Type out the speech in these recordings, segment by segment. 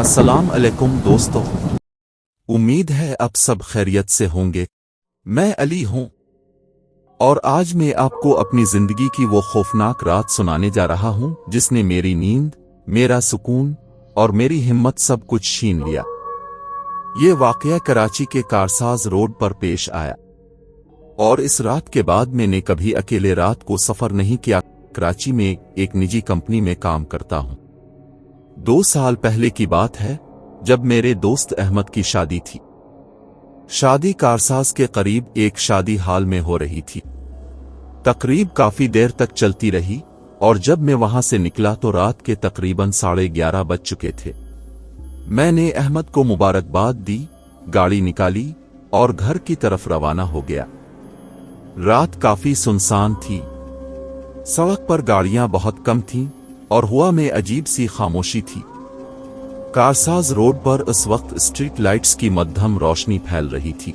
अस्सलाम अलैकुम दोस्तों। उम्मीद है आप सब खैरियत से होंगे। मैं अली हूं और आज मैं आपको अपनी जिंदगी की वो खौफनाक रात सुनाने जा रहा हूं जिसने मेरी नींद, मेरा सुकून और मेरी हिम्मत सब कुछ छीन लिया। ये वाकया कराची के कारसाज रोड पर पेश आया और इस रात के बाद मैंने कभी अकेले रात को सफर नहीं किया। कराची में एक निजी कंपनी में काम करता हूं। 2 साल पहले की बात है जब मेरे दोस्त अहमद की शादी थी। शादी कारसाज के करीब एक शादी हाल में हो रही थी। तकरीब काफी देर तक चलती रही और जब मैं वहां से निकला तो रात के तकरीबन 11:30 बज चुके थे। मैंने अहमद को मुबारकबाद दी, गाड़ी निकाली और घर की तरफ रवाना हो गया। रात काफी सुनसान थी, सड़क पर गाड़ियां बहुत कम थीं और हवा में अजीब सी खामोशी थी। कारसाज रोड पर उस वक्त स्ट्रीट लाइट्स की मध्यम रोशनी फैल रही थी।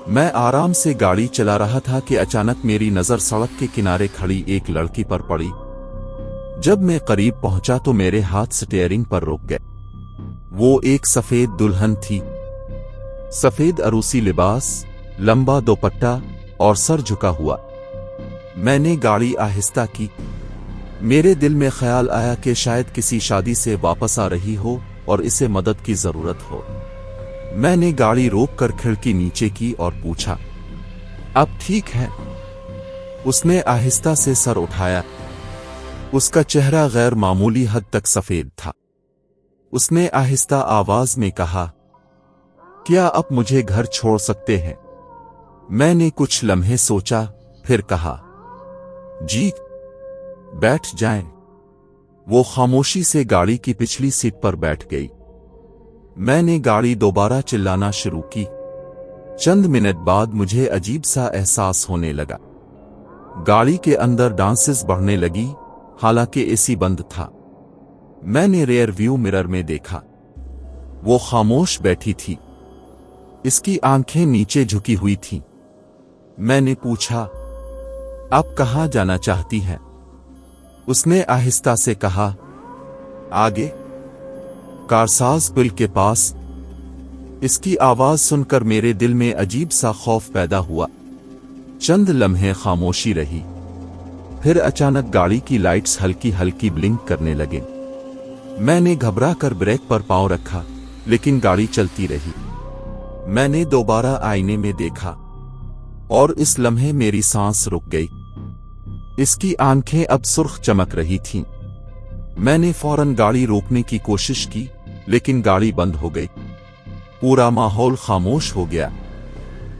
मैं आराम से गाड़ी चला रहा था कि अचानक मेरी नजर सड़क के किनारे खड़ी एक लड़की पर पड़ी। जब मैं करीब पहुंचा तो मेरे हाथ स्टीयरिंग पर रुक गए। वो एक सफेद दुल्हन थी। सफेद अरूसी लिबास, लंबा दुपट्टा और सर झुका हुआ। मैंने गाड़ी आहिस्ता की। मेरे दिल में ख्याल आया कि शायद किसी शादी से वापस आ रही हो और इसे मदद की जरूरत हो। मैंने गाड़ी रोककर खिड़की नीचे की और पूछा, अब ठीक है? उसने आहिस्ता से सर उठाया। उसका चेहरा गैर मामूली हद तक सफेद था। उसने आहिस्ता आवाज में कहा, क्या आप मुझे घर छोड़ सकते हैं? मैंने कुछ लम्हे सोचा, फिर कहा, जी, बैठ जाएं। वो खामोशी से गाड़ी की पिछली सीट पर बैठ गई। मैंने गाड़ी दोबारा चिल्लाना शुरू की। चंद मिनट बाद मुझे अजीब सा एहसास होने लगा। गाड़ी के अंदर डांसेस बढ़ने लगी, हालांकि एसी बंद था। मैंने रियर व्यू मिरर में देखा। वो खामोश बैठी थी। इसकी आंखें नीचे झुकी हुई थीं। मैंने पूछा, आप कहां जाना चाहती हैं? उसने आहिस्ता से कहा, आगे, कारसाज पुल के पास। इसकी आवाज सुनकर मेरे दिल में अजीब सा खौफ पैदा हुआ। चंद लम्हे खामोशी रही, फिर अचानक गाड़ी की लाइट्स हल्की हल्की ब्लिंक करने लगे। मैंने घबरा कर ब्रेक पर पांव रखा, लेकिन गाड़ी चलती रही। मैंने दोबारा आईने में देखा और इस लम्हे मेरी सांस रुक गई। इसकी आंखें अब सुर्ख चमक रही थीं। मैंने फौरन गाड़ी रोकने की कोशिश की, लेकिन गाड़ी बंद हो गई। पूरा माहौल खामोश हो गया।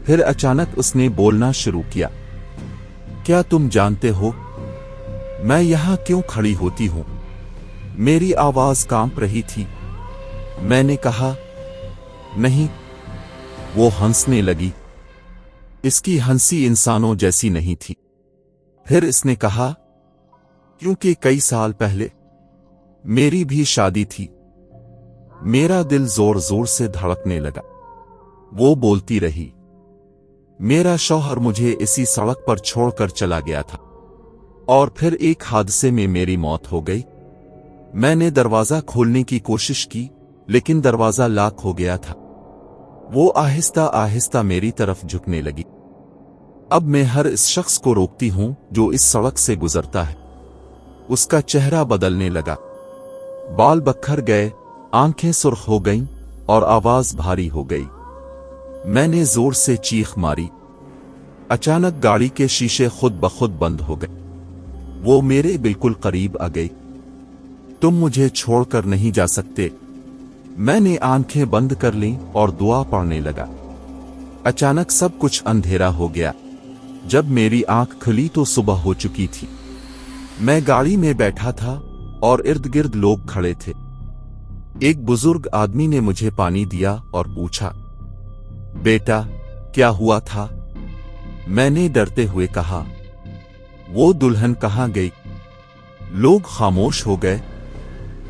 फिर अचानक उसने बोलना शुरू किया, क्या तुम जानते हो मैं यहां क्यों खड़ी होती हूं? मेरी आवाज कांप रही थी। मैंने कहा, नहीं। वो हंसने लगी। इसकी हंसी इंसानों जैसी नहीं थी। फिर इसने कहा, क्योंकि कई साल पहले मेरी भी शादी थी। मेरा दिल जोर जोर से धड़कने लगा। वो बोलती रही, मेरा शौहर मुझे इसी सड़क पर छोड़कर चला गया था और फिर एक हादसे में मेरी मौत हो गई। मैंने दरवाजा खोलने की कोशिश की, लेकिन दरवाजा लॉक हो गया था। वो आहिस्ता आहिस्ता मेरी तरफ झुकने लगी। अब मैं हर इस शख्स को रोकती हूं जो इस सड़क से गुजरता है। उसका चेहरा बदलने लगा। बाल बखर गए, आंखें सुर्ख हो गईं और आवाज भारी हो गई। मैंने जोर से चीख मारी। अचानक गाड़ी के शीशे खुद ब खुद बंद हो गए। वो मेरे बिल्कुल करीब आ गई। तुम मुझे छोड़कर नहीं जा सकते। मैंने आंखें बंद कर लीं और दुआ पढ़ने लगा। अचानक सब कुछ अंधेरा हो गया। जब मेरी आंख खुली तो सुबह हो चुकी थी। मैं गाड़ी में बैठा था और इर्द गिर्द लोग खड़े थे। एक बुजुर्ग आदमी ने मुझे पानी दिया और पूछा, बेटा, क्या हुआ था? मैंने डरते हुए कहा, वो दुल्हन कहां गई? लोग खामोश हो गए।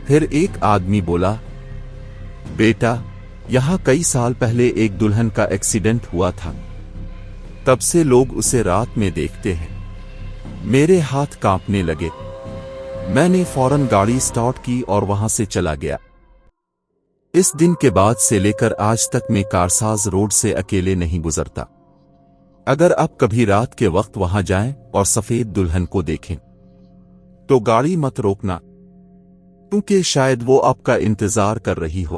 फिर एक आदमी बोला, बेटा, यहां कई साल पहले एक दुल्हन का एक्सीडेंट हुआ था। तब से लोग उसे रात में देखते हैं। मेरे हाथ कांपने लगे। मैंने फौरन गाड़ी स्टार्ट की और वहां से चला गया। इस दिन के बाद से लेकर आज तक मैं कारसाज रोड से अकेले नहीं गुजरता। अगर आप कभी रात के वक्त वहां जाएं और सफेद दुल्हन को देखें तो गाड़ी मत रोकना, क्योंकि शायद वो आपका इंतजार कर रही हो।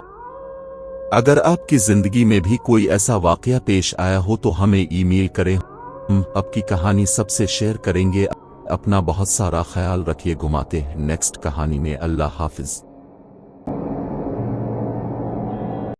अगर आपकी जिंदगी में भी कोई ऐसा वाकया पेश आया हो तो हमें ईमेल करें, हम आपकी कहानी सबसे शेयर करेंगे। अपना बहुत सारा ख्याल रखिए। घुमाते हैं नेक्स्ट कहानी में। अल्लाह हाफिज।